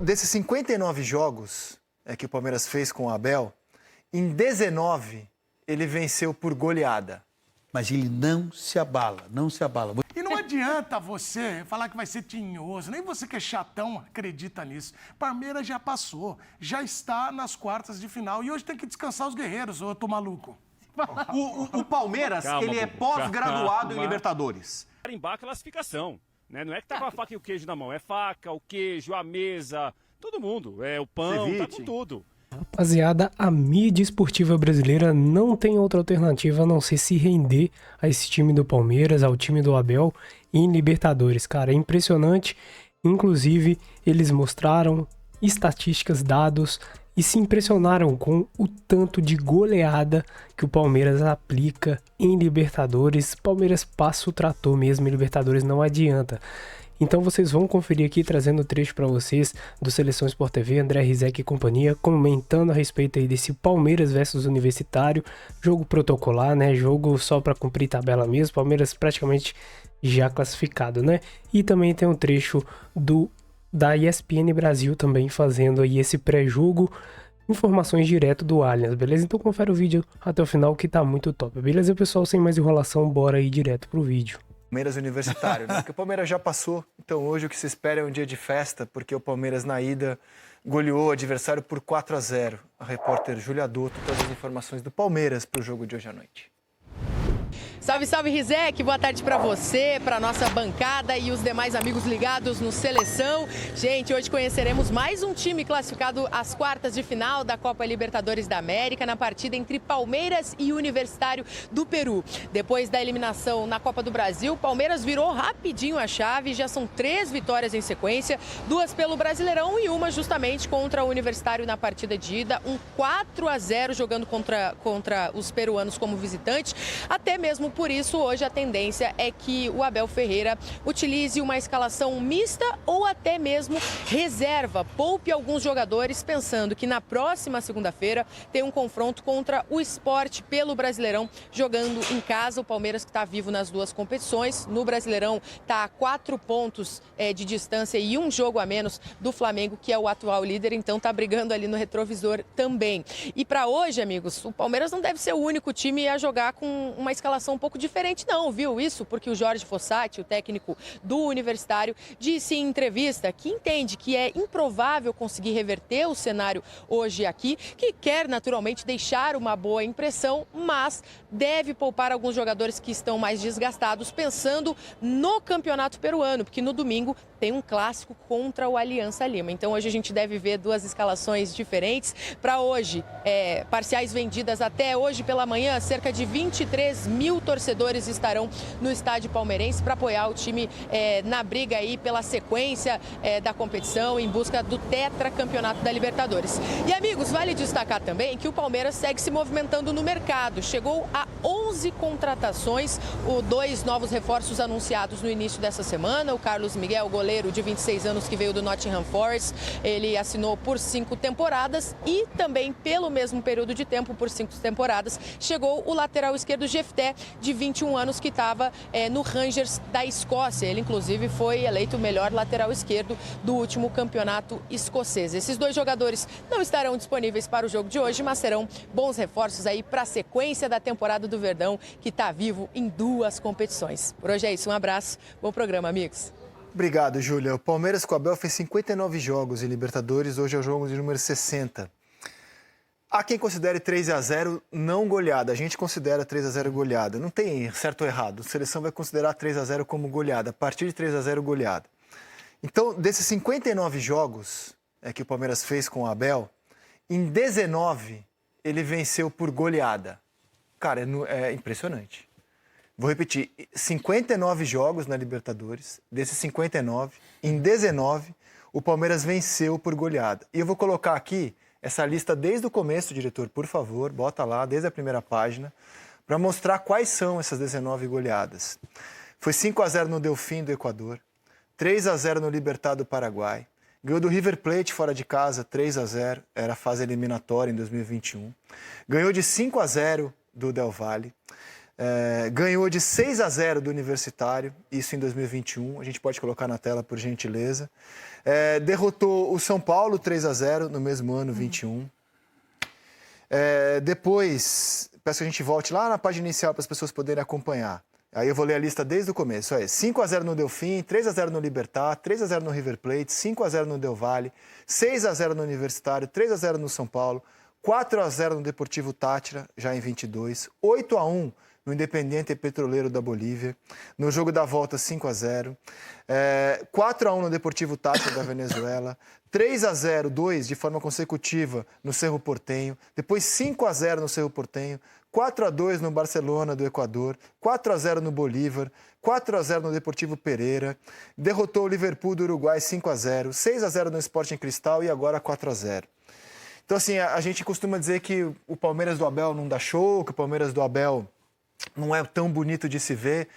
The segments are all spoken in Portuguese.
desses 59 jogos que o Palmeiras fez com o Abel, em 19 ele venceu por goleada. Mas ele não se abala, não se abala. E não adianta você falar que vai ser tinhoso, nem você que é chatão acredita nisso. Palmeiras já passou, já está nas quartas de final e hoje tem que descansar os guerreiros, ou eu tô maluco? O Palmeiras, ele é pós-graduado em Libertadores. Carimbar a classificação, né? Não é que tá com a faca e o queijo na mão, é faca, o queijo, a mesa, todo mundo, o pão, Ceviche. tá com tudo. Rapaziada, a mídia esportiva brasileira não tem outra alternativa a não ser se render a esse time do Palmeiras, ao time do Abel em Libertadores. Cara, é impressionante. Inclusive, eles mostraram estatísticas, dados e se impressionaram com o tanto de goleada que o Palmeiras aplica em Libertadores. Palmeiras passa o trator mesmo em Libertadores, não adianta. Então vocês vão conferir aqui, trazendo o trecho para vocês do Seleção Sport TV, André Rizek e companhia, comentando a respeito aí desse Palmeiras versus Universitário, jogo protocolar, né, jogo só para cumprir tabela mesmo, Palmeiras praticamente já classificado, né, e também tem um trecho da ESPN Brasil também fazendo aí esse pré-jogo, informações direto do Allianz, beleza? Então confere o vídeo até o final que tá muito top, beleza, pessoal? Sem mais enrolação, bora aí direto pro vídeo. Palmeiras Universitário, né? Porque o Palmeiras já passou, então hoje o que se espera é um dia de festa, porque o Palmeiras na ida goleou o adversário por 4-0. A repórter Júlia Dotto traz as informações do Palmeiras para o jogo de hoje à noite. Salve, salve, Rizek. Boa tarde para você, para nossa bancada e os demais amigos ligados no Seleção. Gente, hoje conheceremos mais um time classificado às quartas de final da Copa Libertadores da América na partida entre Palmeiras e Universitário do Peru. Depois da eliminação na Copa do Brasil, o Palmeiras virou rapidinho a chave. Já são 3 vitórias em sequência, 2 pelo Brasileirão e uma justamente contra o Universitário na partida de ida. Um 4-0 jogando contra os peruanos como visitante. Até mesmo por isso, hoje a tendência é que o Abel Ferreira utilize uma escalação mista ou até mesmo reserva. Poupe alguns jogadores, pensando que na próxima segunda-feira tem um confronto contra o Sport pelo Brasileirão, jogando em casa. O Palmeiras, que está vivo nas 2 competições. No Brasileirão está a 4 pontos de distância e um jogo a menos do Flamengo, que é o atual líder. Então está brigando ali no retrovisor também. E para hoje, amigos, o Palmeiras não deve ser o único time a jogar com uma escalação um pouco diferente não, viu? Isso porque o Jorge Fossati, o técnico do Universitário, disse em entrevista que entende que é improvável conseguir reverter o cenário hoje aqui, que quer naturalmente deixar uma boa impressão, mas deve poupar alguns jogadores que estão mais desgastados, pensando no campeonato peruano, porque no domingo tem um clássico contra o Aliança Lima. Então hoje a gente deve ver 2 escalações diferentes. Para hoje, parciais vendidas até hoje pela manhã, cerca de 23 mil torcedores estarão no estádio palmeirense para apoiar o time na briga aí pela sequência da competição em busca do tetracampeonato da Libertadores. E amigos, vale destacar também que o Palmeiras segue se movimentando no mercado. Chegou a 11 contratações, 2 novos reforços anunciados no início dessa semana. O Carlos Miguel, goleiro de 26 anos que veio do Nottingham Forest, ele assinou por 5 temporadas e também pelo mesmo período de tempo, por 5 temporadas, chegou o lateral esquerdo Jefté, de 21 anos, que estava no Rangers da Escócia. Ele, inclusive, foi eleito o melhor lateral esquerdo do último campeonato escocês. Esses 2 jogadores não estarão disponíveis para o jogo de hoje, mas serão bons reforços aí para a sequência da temporada do Verdão, que está vivo em 2 competições. Por hoje é isso, um abraço, bom programa, amigos. Obrigado, Júlia. O Palmeiras com o Abel fez 59 jogos em Libertadores, hoje é o jogo de número 60. Há quem considere 3-0 não goleada. A gente considera 3-0 goleada. Não tem certo ou errado. A seleção vai considerar 3-0 como goleada. A partir de 3-0 goleada. Então, desses 59 jogos que o Palmeiras fez com o Abel, em 19 ele venceu por goleada. Cara, é impressionante. Vou repetir. 59 jogos na Libertadores. Desses 59, em 19, o Palmeiras venceu por goleada. E eu vou colocar aqui essa lista desde o começo, diretor, por favor, bota lá, desde a primeira página, para mostrar quais são essas 19 goleadas. Foi 5-0 no Delfim do Equador, 3-0 no Libertad do Paraguai, ganhou do River Plate fora de casa, 3-0, era a fase eliminatória em 2021, ganhou de 5-0 do Del Valle, Ganhou de 6-0 do Universitário, isso em 2021. A gente pode colocar na tela, por gentileza. Derrotou o São Paulo 3-0 no mesmo ano, 21. Depois, peço que a gente volte lá na página inicial para as pessoas poderem acompanhar. Aí eu vou ler a lista desde o começo. 5-0 no Delfim, 3-0 no Libertad, 3-0 no River Plate, 5-0 no Del Valle, 6-0 no Universitário, 3-0 no São Paulo, 4-0 no Deportivo Táchira, já em 22, 8-1 no Independiente Petroleiro da Bolívia, no jogo da volta 5-0, 4-1 no Deportivo Táchira da Venezuela, 3-0, 2 de forma consecutiva no Cerro Porteño, depois 5-0 no Cerro Porteño, 4-2 no Barcelona do Equador, 4-0 no Bolívar, 4-0 no Deportivo Pereira, derrotou o Liverpool do Uruguai 5-0, 6-0 no Sporting Cristal e agora 4-0. Então, assim, a gente costuma dizer que o Palmeiras do Abel não dá show, que o Palmeiras do Abel não é tão bonito de se ver,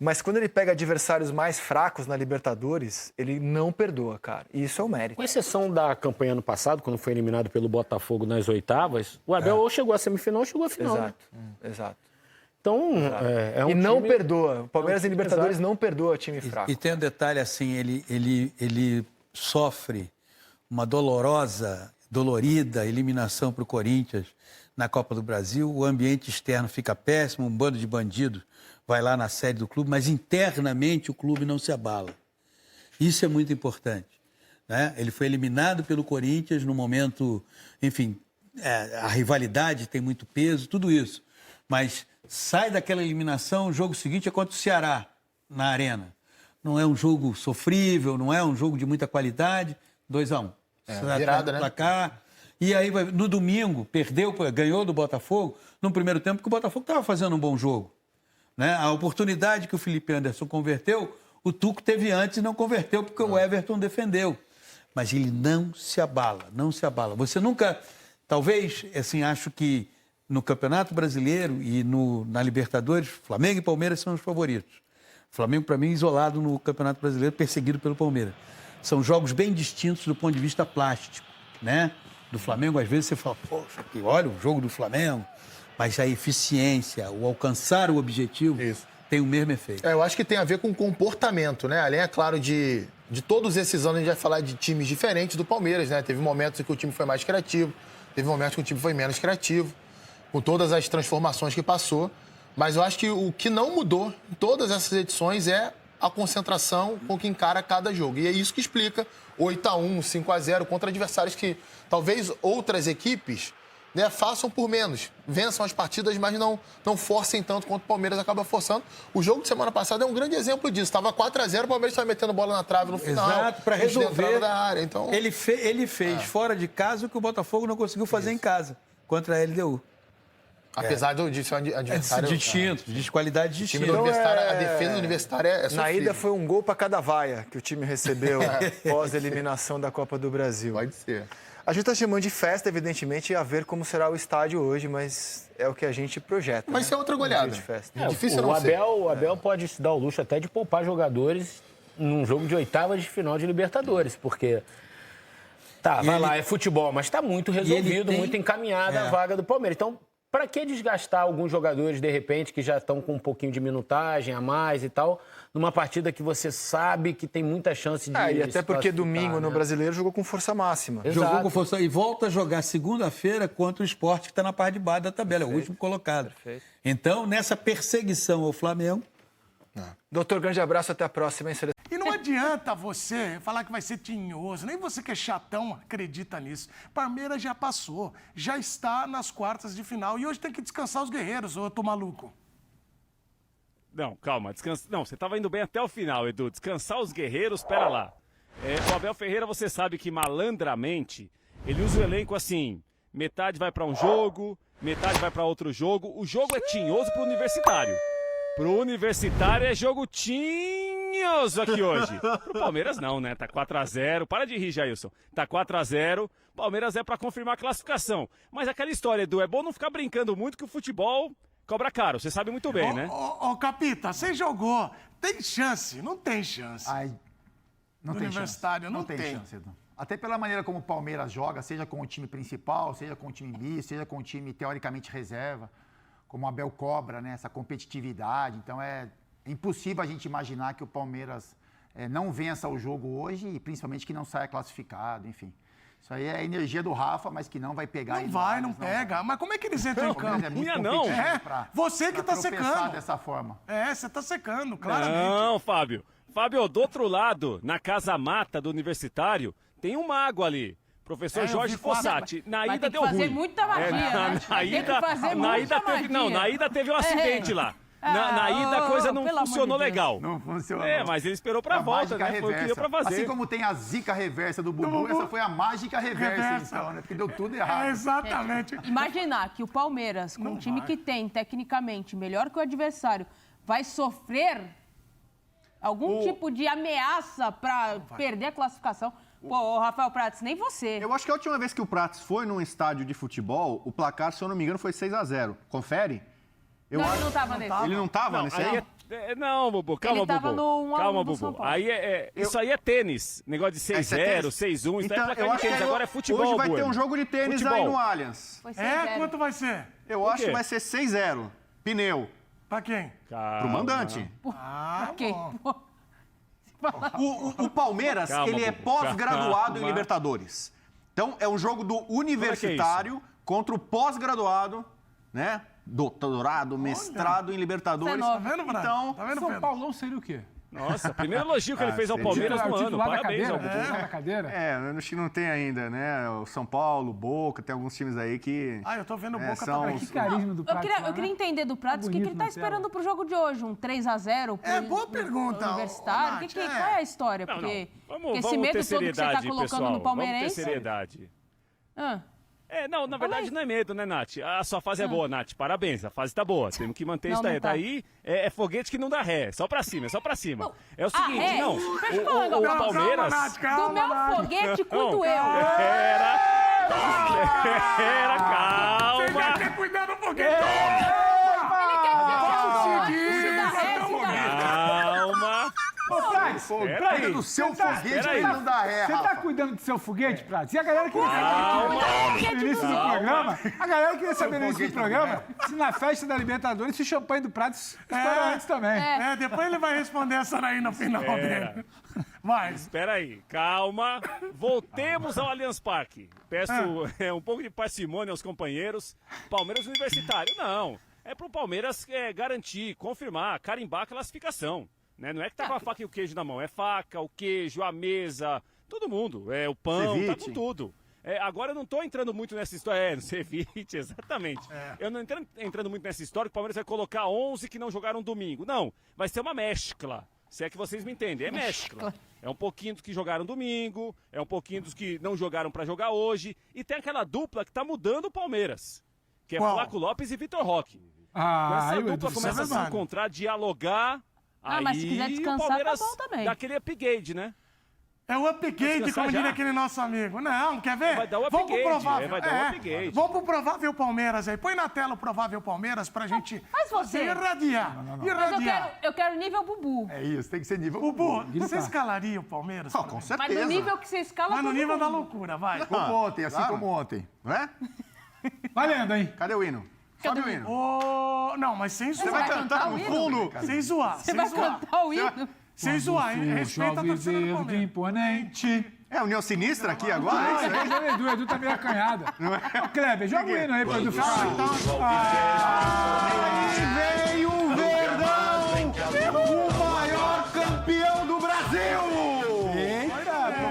mas quando ele pega adversários mais fracos na Libertadores, ele não perdoa, cara. E isso é um mérito. Com exceção da campanha ano passado, quando foi eliminado pelo Botafogo nas oitavas, o Abel ou chegou à semifinal ou chegou à final. Exato, exato. Então, é um e não time... perdoa. O Palmeiras em Libertadores não perdoa time fraco. E tem um detalhe assim, ele sofre uma dolorida eliminação para o Corinthians na Copa do Brasil. O ambiente externo fica péssimo, um bando de bandidos vai lá na sede do clube, mas internamente o clube não se abala. Isso é muito importante, né? Ele foi eliminado pelo Corinthians no momento, enfim, a rivalidade tem muito peso, tudo isso. Mas sai daquela eliminação, o jogo seguinte é contra o Ceará, na Arena. Não é um jogo sofrível, não é um jogo de muita qualidade, 2-1. Virada, né? Placar. E aí, no domingo, ganhou do Botafogo, no primeiro tempo, porque o Botafogo estava fazendo um bom jogo, né? A oportunidade que o Felipe Anderson converteu, o Tuco teve antes e não converteu, porque o Everton defendeu. Mas ele não se abala, não se abala. Você nunca, talvez, assim, acho que no Campeonato Brasileiro e na Libertadores, Flamengo e Palmeiras são os favoritos. Flamengo, para mim, isolado no Campeonato Brasileiro, perseguido pelo Palmeiras. São jogos bem distintos do ponto de vista plástico, né? Do Flamengo, às vezes, você fala, poxa, olha o jogo do Flamengo. Mas a eficiência, o alcançar o objetivo, tem o mesmo efeito. Eu acho que tem a ver com comportamento, né? Além, é claro, de todos esses anos, a gente vai falar de times diferentes do Palmeiras, né? Teve momentos em que o time foi mais criativo, teve momentos que o time foi menos criativo, com todas as transformações que passou. Mas eu acho que o que não mudou em todas essas edições é a concentração com que encara cada jogo. E é isso que explica 8-1, 5-0 contra adversários que talvez outras equipes, né, façam por menos, vençam as partidas, mas não forcem tanto quanto o Palmeiras acaba forçando. O jogo de semana passada é um grande exemplo disso. Estava 4-0, o Palmeiras estava metendo bola na trave no final. Exato, para resolver. Da área, então... Ele fez fora de casa o que o Botafogo não conseguiu fazer em casa, contra a LDU. Apesar de ser um adversário... Distinto, de qualidade distinta. A defesa do Universitário é sofrível. Na ida foi um gol para cada vaia que o time recebeu pós-eliminação da Copa do Brasil. Pode ser. A gente está chamando de festa, evidentemente, a ver como será o estádio hoje, mas é o que a gente projeta. Mas isso é outra goleada. De festa. Difícil o Abel pode se dar o luxo até de poupar jogadores num jogo de oitavas de final de Libertadores, porque... é futebol, mas está muito resolvido, muito encaminhada a vaga do Palmeiras. Então, para que desgastar alguns jogadores, de repente, que já estão com um pouquinho de minutagem a mais e tal, numa partida que você sabe que tem muita chance de... E até porque domingo no Brasileiro jogou com força máxima. Exato. Jogou com força e volta a jogar segunda-feira contra o Sport, que está na parte de baixo da tabela, é o último colocado. Perfeito. Então, nessa perseguição ao Flamengo... Doutor, grande abraço, até a próxima. E não adianta você falar que vai ser tinhoso, nem você que é chatão acredita nisso. Palmeiras já passou, já está nas quartas de final e hoje tem que descansar os guerreiros, ô tô maluco. Não, calma, Não, você estava indo bem até o final, Edu. Descansar os guerreiros, pera lá. O Abel Ferreira, você sabe que malandramente, ele usa o elenco assim, metade vai para um jogo, metade vai para outro jogo. O jogo é tinhoso pro Universitário. Pro Universitário é jogo tinhoso aqui hoje. Pro Palmeiras não, né? Tá 4-0. Para de rir, Jailson. Tá 4-0. Palmeiras é pra confirmar a classificação. Mas aquela história, Edu, é bom não ficar brincando muito que o futebol cobra caro. Você sabe muito bem, né? Ô, Capita, você jogou. Tem chance? Não tem chance. Não tem Universitário, chance. não tem chance, Edu. Até pela maneira como o Palmeiras joga, seja com o time principal, seja com o time B, seja com o time teoricamente reserva. como o Abel cobra, né? Essa competitividade. Então é impossível a gente imaginar que o Palmeiras não vença o jogo hoje e principalmente que não saia classificado, enfim. Isso aí é a energia do Rafa, mas que não vai pegar. Não pega. Mas como é que eles entram em campo? É muito não. Você que tá secando. Dessa forma. Você tá secando, claramente. Não, Fábio. Fábio, do outro lado, na Casa Mata do Universitário, tem um mago ali. Professor Jorge Fossati. Na ida deu ruim. Fazer muita magia, né? Na ida teve um acidente lá. Na ida a coisa não funcionou legal. Não funcionou. Mas ele esperou pra volta, né? Foi o que deu pra fazer. Assim como tem a zica reversa do Bubu, essa foi a mágica reversa, então, né? Porque deu tudo errado. Exatamente. Imaginar que o Palmeiras, com um time que tem, tecnicamente, melhor que o adversário, vai sofrer algum tipo de ameaça pra perder a classificação. Pô, Rafael Prats, nem você. Eu acho que a última vez que o Prats foi num estádio de futebol, o placar, se eu não me engano, foi 6-0. Confere? Ele não tava nesse. Ele não tava nesse aí? Não, Bubu, calma, Ele tava Bubu. no 1 a 1 Calma, do Bubu. São Paulo. Aí isso aí é tênis. Negócio de 6-0, 6-1, isso então, é placar de tênis. Agora é futebol, hoje vai ter Bueno. um jogo de tênis aí no Allianz. Foi 6-0. Quanto vai ser? Eu acho que vai ser 6-0. Pneu. Pra quem? Pro mandante. Ok. O Palmeiras, ele é pós-graduado em Libertadores. Então, é um jogo do universitário contra o pós-graduado, né? Doutorado, mestrado em Libertadores. Tá vendo, Brad? Então, tá vendo, São Paulão seria o quê? Nossa, primeiro elogio que ele fez ao Palmeiras no ano. Parabéns ao Bubu. Na cadeira? acho que não tem ainda, né? O São Paulo, Boca, tem alguns times aí que... Eu tô vendo o Boca são... também. Que carisma do Prato. Eu queria entender do Pratos o que ele tá esperando pro jogo de hoje. Um 3-0 pro boa pergunta, Universitário? Nath, Qual é a história? Porque esse medo todo que você tá colocando no palmeirense... Vamos ter seriedade. Ah. Na verdade não é medo, né, Nath? A sua fase é boa, Nath. Parabéns, a fase tá boa. Temos que manter isso daí. Tá. Daí é foguete que não dá ré. Só pra cima, só pra cima. Não. É o seguinte, Ré? não. Deixa eu falar um O negócio. Palmeiras... Do meu foguete, cuido eu. Calma. Você já quer cuidar do foguete? Ele quer Calma. Ô, Prats, Cuida do seu foguete que não dá ré, você tá cuidando do seu foguete, Prats? E a galera queria saber no início do programa, no início do programa, se na festa da Libertadores, se o champanhe do Prats estourou antes também. Depois ele vai responder essa daí no final dele. Vai. Espera aí, calma. Voltemos ao Allianz Parque. Peço um pouco de parcimônia aos companheiros. Palmeiras Universitário, não. É pro Palmeiras garantir, confirmar, carimbar a classificação. Né? Não é que tá com a faca e o queijo na mão. É faca, o queijo, a mesa, todo mundo. O pão, ceviche. Tá com tudo. Agora eu não tô entrando muito nessa história. No ceviche, exatamente. Eu não entrando muito nessa história que o Palmeiras vai colocar 11 que não jogaram domingo. Não, vai ser uma mescla. Se é que vocês me entendem, é mescla. É um pouquinho dos que jogaram domingo, é um pouquinho dos que não jogaram pra jogar hoje. E tem aquela dupla que tá mudando o Palmeiras. Que é Flaco Lopes e Vitor Roque. Essa dupla começa a se encontrar, dialogar. Mas se quiser descansar, tá bom também. Dá aquele upgrade, né? É o upgrade, como diria aquele nosso amigo. Não, quer ver? Vai dar o upgrade. Vamos pro provável. Vai dar o upgrade. Vamos pro provável Palmeiras aí. Põe na tela o provável Palmeiras pra gente Faz você. Irradiar. Mas eu quero nível Bubu. É isso, tem que ser nível... Bubu, você escalaria o Palmeiras? Com certeza. Mas no nível que você escala... Mas no nível da loucura, vai. Como ontem, assim como ontem. Não é? Valendo, hein? Cadê o hino? Sobe o hino. Não, mas sem zoar. Você vai cantar no fundo? Sem zoar. Você vai cantar o hino? Sem zoar, hein? Respeita a torcida do Palmeiras. Imponente. É União Sinistra aqui agora? É isso aí? O Edu tá meio acanhado. Ô, Kleber, joga o hino aí pro Edu ficar. Aí vem o Verdão, o maior campeão do Brasil!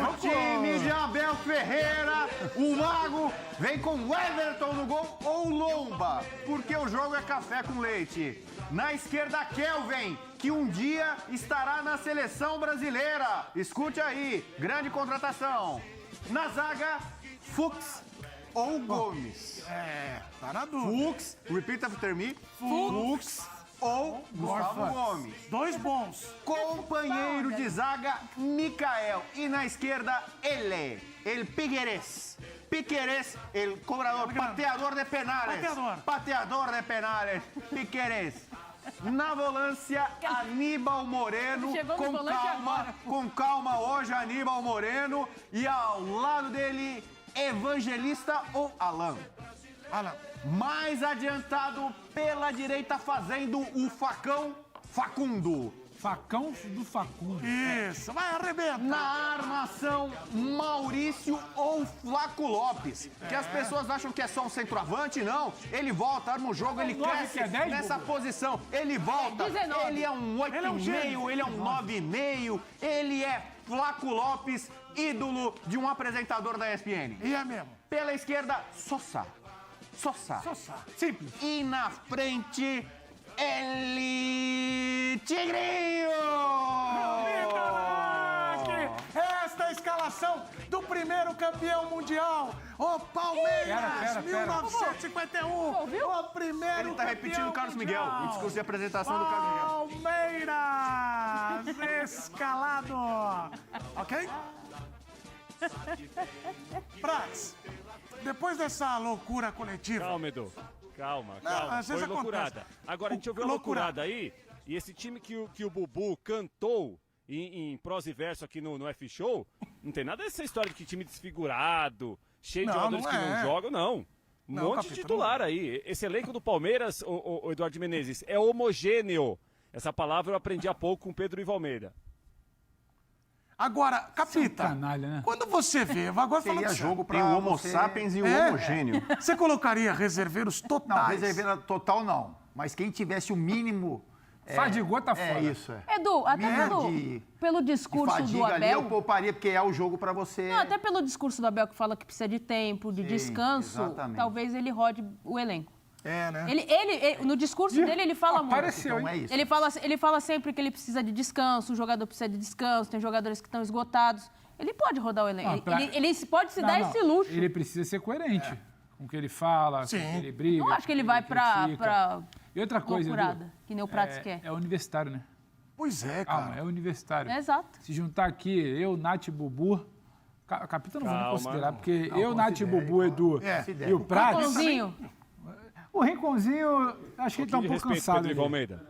O time de Abel Ferreira, o Mago, vem com Everton no gol ou Lomba, porque o jogo é café com leite. Na esquerda, Kelvin, que um dia estará na seleção brasileira. Escute aí, grande contratação. Na zaga, Fux ou Gomes. Tá na dúvida. Fux, repeat after me. Fux ou Gustavo Gomes. Dois bons. Companheiro de zaga, Mikael. E na esquerda, ele, el Piquerez. Piquerez, el cobrador, pateador de penales. Pateador de penales, Piquerez. Na volância, Aníbal Moreno. Com calma hoje, Aníbal Moreno. E ao lado dele, Evangelista ou Alan? Ah, não. Mais adiantado pela direita, fazendo o facão, Facundo. Facão do Facundo. Isso, vai arrebenta. Na armação, Maurício ou Flaco Lopes. Que as pessoas acham que é só um centroavante, não. Ele volta, arma o jogo, ele cresce nessa posição. Ele volta, 19. ele é um 8,5, ele é um 9,5. Ele é Flaco Lopes, ídolo de um apresentador da ESPN. E é mesmo. Pela esquerda, Sosa. Simples. E na frente, ele... Tigrinho! Esta é a escalação do primeiro campeão mundial, o Palmeiras, Pera. 1951. O primeiro Ele tá repetindo o Carlos Miguel, mundial. o discurso de apresentação do Carlos Miguel. Palmeiras, escalado. Ok? Prats, depois dessa loucura coletiva... Calma, Edu. Calma. às vezes Foi loucurada. acontece. Agora, a gente ouviu a loucurada aí, e esse time que o Bubu cantou em prosa e verso aqui no F-Show, não tem nada dessa história de que time desfigurado, cheio de jogadores que não jogam, não. Monte de titular aí. Esse elenco do Palmeiras, o Eduardo Menezes, é homogêneo. Essa palavra eu aprendi há pouco com Pedro Ivo Almeida. Agora, Capita, Canalha, né? quando você vê... Agora falando Seria sério. jogo Tem para o Homo sapiens e o homogêneo. Você colocaria reserveiros Não, totais? reserveira total não. Mas quem tivesse o mínimo... Faz de gol, tá fora. É isso, é. Edu, até Mínimo pelo de discurso do fadiga ali eu Abel... pouparia, porque é o jogo para você... Não, até pelo discurso do Abel que fala que precisa de tempo, de descanso, exatamente. talvez ele rode o elenco. É, né? Ele, no discurso dele, ele fala muito. Apareceu, Então hein? é isso. Ele fala sempre que ele precisa de descanso, o jogador precisa de descanso, tem jogadores que estão esgotados. Ele pode rodar o elenco. Não, Ele pode se dar esse luxo. Ele precisa ser coerente com o que ele fala, com o que ele briga. Não acho que ele vai pra E outra coisa, loucurada, Edu, que nem o Prats quer. é universitário, né? Pois é, cara. Calma, é universitário. É exato. Se juntar aqui, eu, Nath e Bubu... Capitão não vou nem Calma. considerar, porque eu, Nath e Bubu, Edu e o Prats... Pãozinho. O Rinconzinho, acho que ele tá um De pouco respeito, cansado. Pedro Ivo ali. Almeida.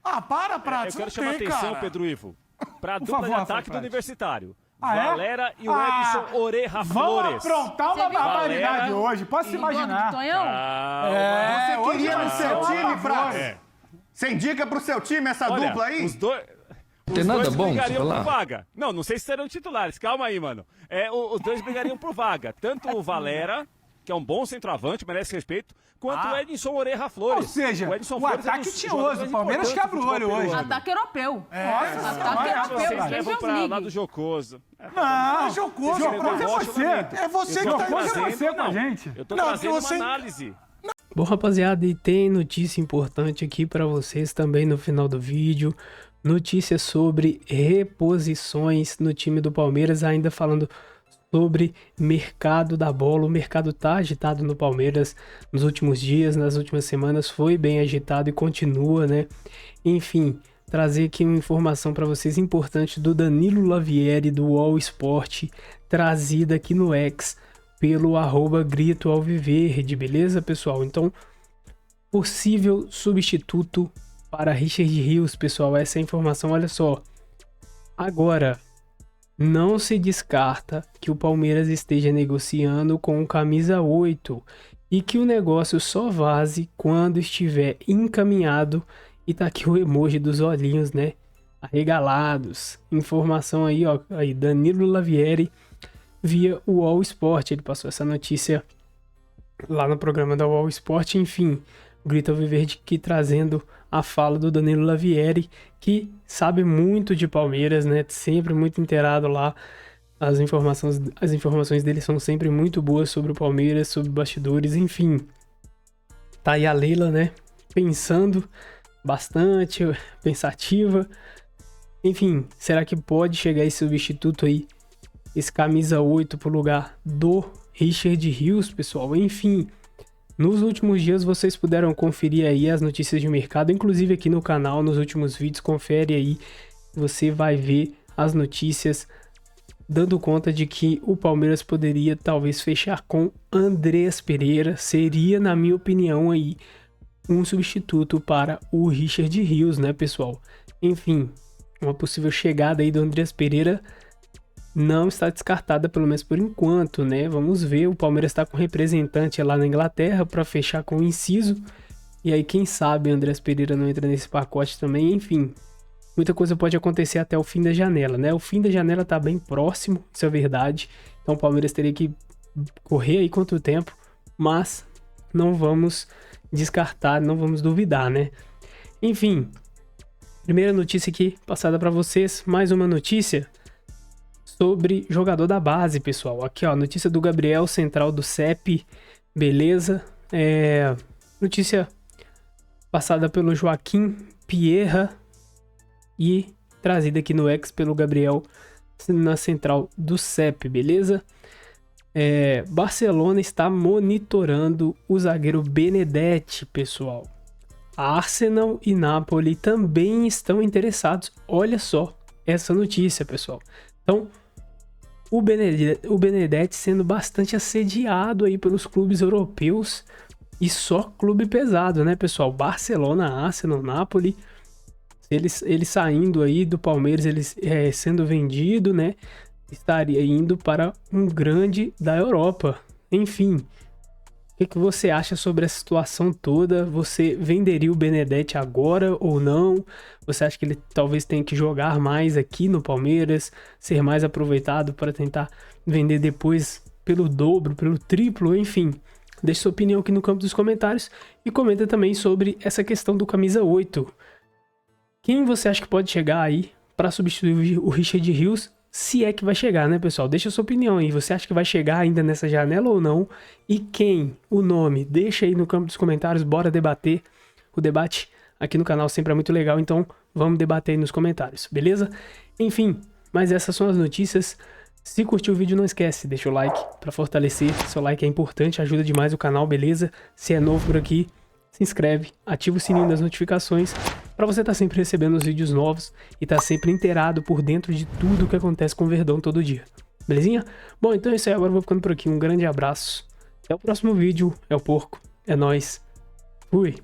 Ah, para, Prats, Eu quero não chamar a tem, atenção, cara. Pedro Ivo, para a Por dupla favor, de Rafael ataque do Prats. Universitário. Ah, é? Valera e o Edson Oreja Flores. Vamos aprontar uma Você viu? barbaridade Valera hoje, posso O dono do imaginar. Tonhão? É, Você queria no hoje seu vai ser time, uma Prats? É. Você indica pro seu time essa Olha, dupla aí? Os dois... Tem nada bom, brigariam sei por lá. vaga. Não sei se serão titulares, calma aí, mano. Os dois brigariam por vaga. Tanto o Valera, que é um bom centroavante, merece respeito, quanto o Edson Oreja Flores. Ou seja, Edson o Flores ataque um dos tinhoso, jogadores o Palmeiras importantes quebra o do olho futebol hoje. peruano. Ataque europeu. Nossa, Ataque europeu, Vocês levam Champions pra League. lado jocoso. Não, Jocoso, Jocoso é você. É você que Eu tô tá Jocoso é trazendo- você com a não, gente. Eu tô Não, trazendo porque você- uma análise. Bom, rapaziada, e tem notícia importante aqui para vocês também no final do vídeo. Notícia sobre reposições no time do Palmeiras, ainda falando sobre mercado da bola. O mercado tá agitado no Palmeiras nos últimos dias, nas últimas semanas, foi bem agitado e continua, né? Enfim, trazer aqui uma informação para vocês importante do Danilo Lavieri, do All Sport, trazida aqui no X pelo @gritoalviverde, beleza, pessoal? Então, possível substituto para Richard Rios, pessoal, essa é a informação, olha só. Agora, não se descarta que o Palmeiras esteja negociando com o camisa 8 e que o negócio só vaze quando estiver encaminhado. E tá aqui o emoji dos olhinhos, né? Arregalados. Informação aí, ó. Aí, Danilo Lavieri via o All Sport. Ele passou essa notícia lá no programa da All Sport. Enfim, o Grito Alviverde aqui trazendo a fala do Danilo Lavieri, que sabe muito de Palmeiras, né? Sempre muito inteirado lá. As informações dele são sempre muito boas sobre o Palmeiras, sobre bastidores, enfim. Tá aí a Leila, né? Pensando bastante, pensativa. Enfim, será que pode chegar esse substituto aí, esse camisa 8 pro lugar do Richard Rios, pessoal? Enfim, nos últimos dias vocês puderam conferir aí as notícias de mercado, inclusive aqui no canal, nos últimos vídeos, confere aí, você vai ver as notícias dando conta de que o Palmeiras poderia talvez fechar com Andreas Pereira, seria, na minha opinião, aí um substituto para o Richard Rios, né, pessoal? Enfim, uma possível chegada aí do Andreas Pereira não está descartada, pelo menos por enquanto, né? Vamos ver, o Palmeiras está com representante lá na Inglaterra para fechar com o inciso. E aí, quem sabe, Andrés Pereira não entra nesse pacote também, enfim. Muita coisa pode acontecer até o fim da janela, né? O fim da janela tá bem próximo, isso é verdade. Então o Palmeiras teria que correr aí quanto tempo, mas não vamos descartar, não vamos duvidar, né? Enfim, primeira notícia aqui passada para vocês, mais uma notícia sobre jogador da base, pessoal. Aqui, ó, notícia do Gabriel, central do CEP, beleza? Notícia passada pelo Joaquim Pierra e trazida aqui no X pelo Gabriel na central do CEP, beleza? Barcelona está monitorando o zagueiro Benedetti, pessoal. Arsenal e Napoli também estão interessados. Olha só essa notícia, pessoal. Então, o Benedetti sendo bastante assediado aí pelos clubes europeus, e só clube pesado, né, pessoal? Barcelona, Arsenal, Napoli, ele saindo aí do Palmeiras, ele sendo vendido, né, estaria indo para um grande da Europa. Enfim, o que você acha sobre essa situação toda? Você venderia o Benedetti agora ou não? Você acha que ele talvez tenha que jogar mais aqui no Palmeiras, ser mais aproveitado para tentar vender depois pelo dobro, pelo triplo, enfim? Deixe sua opinião aqui no campo dos comentários e comenta também sobre essa questão do camisa 8. Quem você acha que pode chegar aí para substituir o Richard Rios? Se é que vai chegar, né, pessoal? Deixa a sua opinião aí. Você acha que vai chegar ainda nessa janela ou não? E quem? O nome? Deixa aí no campo dos comentários. Bora debater. O debate aqui no canal sempre é muito legal, então vamos debater aí nos comentários, beleza? Enfim, mas essas são as notícias. Se curtiu o vídeo, não esquece, deixa o like para fortalecer. Seu like é importante, ajuda demais o canal, beleza? Se é novo por aqui, se inscreve, ativa o sininho das notificações para você estar sempre recebendo os vídeos novos e estar sempre inteirado por dentro de tudo que acontece com o Verdão todo dia. Belezinha? Bom, então é isso aí, agora eu vou ficando por aqui. Um grande abraço. Até o próximo vídeo. É o Porco. É nóis. Fui.